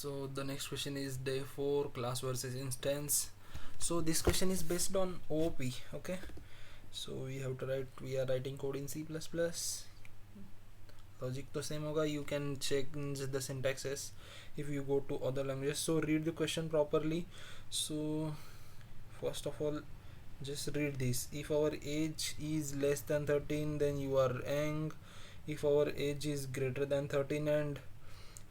So the next question is day 4 class versus instance. So this question is based on OOP. Okay, so we have to write, we are writing code in C++. Logic to same hoga, you can change the syntaxes if you go to other languages. So read the question properly. So first of all, just read this. If our age is less than 13, then you are young. If our age is greater than 13 and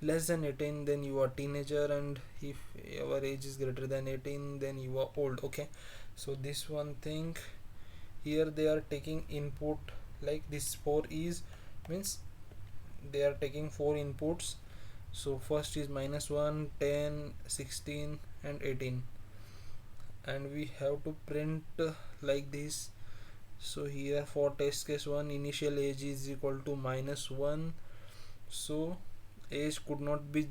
less than 18, then you are teenager, and if our age is greater than 18, then you are old. Okay, so this one thing here, they are taking input like this 4 is, means they are taking 4 inputs. So first is -1, 10, 16 and 18, and we have to print like this. So here for test case 1, initial age is equal to -1, so age could not be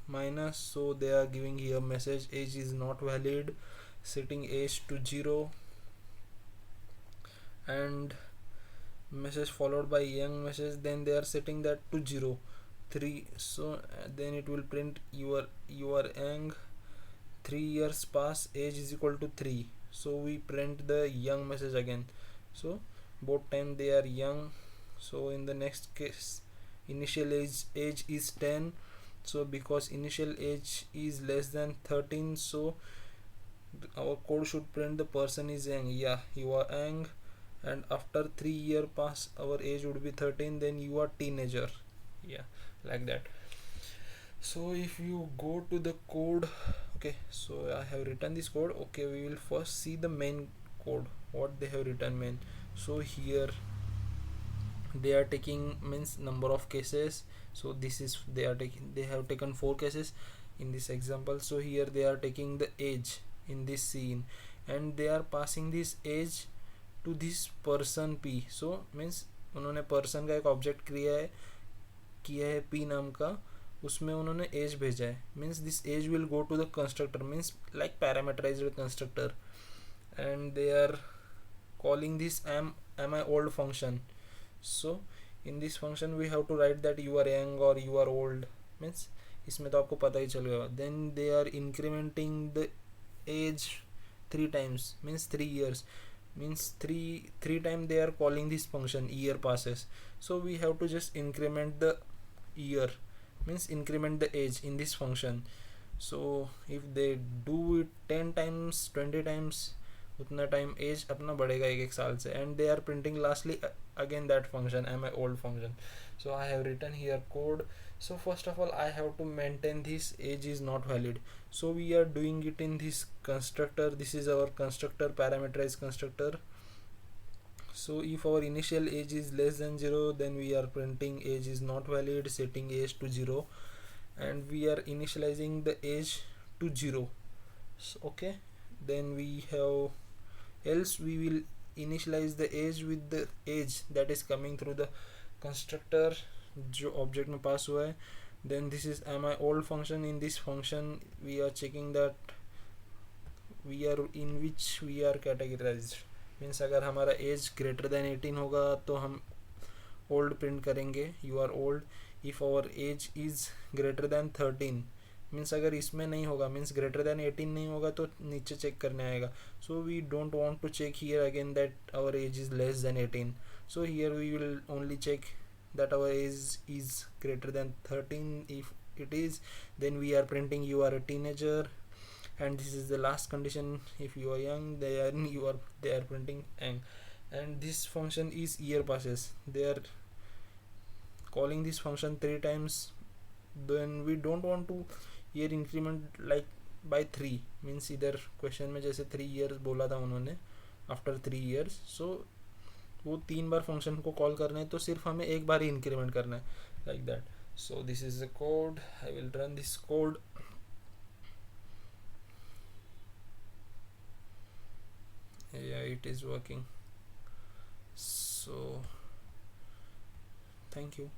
minus, so they are giving here message age is not valid, setting age to 0, and message followed by young message, then they are setting that to 0 3. So then it will print you are young, 3 years pass, age is equal to 3, so we print the young message again. So both time they are young. So in the next case, initial age is 10, so because initial age is less than 13, so our code should print the person is young. Yeah, you are young, and after 3 year pass our age would be 13, then you are teenager. Yeah, like that. So if you go to the code, okay, so I have written this code. Okay, we will first see the main code, what they have written main. So here they are taking means number of cases. So this is they have taken 4 cases in this example. So here they are taking the age in this scene, and they are passing this age to this person P. So means उन्होंने person का एक object किया है P नाम का, उसमें उन्होंने age भेजा है. Means this age will go to the constructor, means like parameterized constructor, and they are calling this am I old function. So in this function we have to write that you are young or you are old, means इसमें तो आपको पता ही चलेगा. Then they are incrementing the age 3 times, means 3 years, means 3 times they are calling this function year passes. So we have to just increment the year, means increment the age in this function. So if they do it 10 times 20 times, उतना time age अपना बढ़ेगा एक साल से. And they are printing lastly again that function am I old function. So I have written here code. So first of all I have to maintain this age is not valid, so we are doing it in this constructor. This is our constructor, parameterized constructor. So if our initial age is less than 0, then we are printing age is not valid, setting age to 0, and we are initializing the age to 0. So, okay, then we have, else we will initialize the age with the age that is coming through the constructor जो object में pass हुआ है. Then this is am I old function. In this function we are checking that we are in which we are categorized, means अगर हमारा age greater than 18 होगा तो हम old print करेंगे, you are old. If our age is greater than 13, means अगर इसमें नहीं होगा, मीन्स ग्रेटर देन 18 नहीं होगा तो नीचे चेक करने आएगा. So we don't want to check here again that our age is less than 18. So here we will only check that our age is greater than 13. If it is, then we are printing you are a teenager, and this is the last condition. If you are young, they are printing young. And this function is year passes. They are calling this function 3 times. Then we don't want to year increment like by 3, means इधर question में जैसे 3 years बोला था उन्होंने after 3 years. सो वो 3 बार function को call करना है, तो सिर्फ हमें एक बार ही इंक्रीमेंट करना है, like that. So this is the code. I will run this code. Yeah, it is working. So thank you.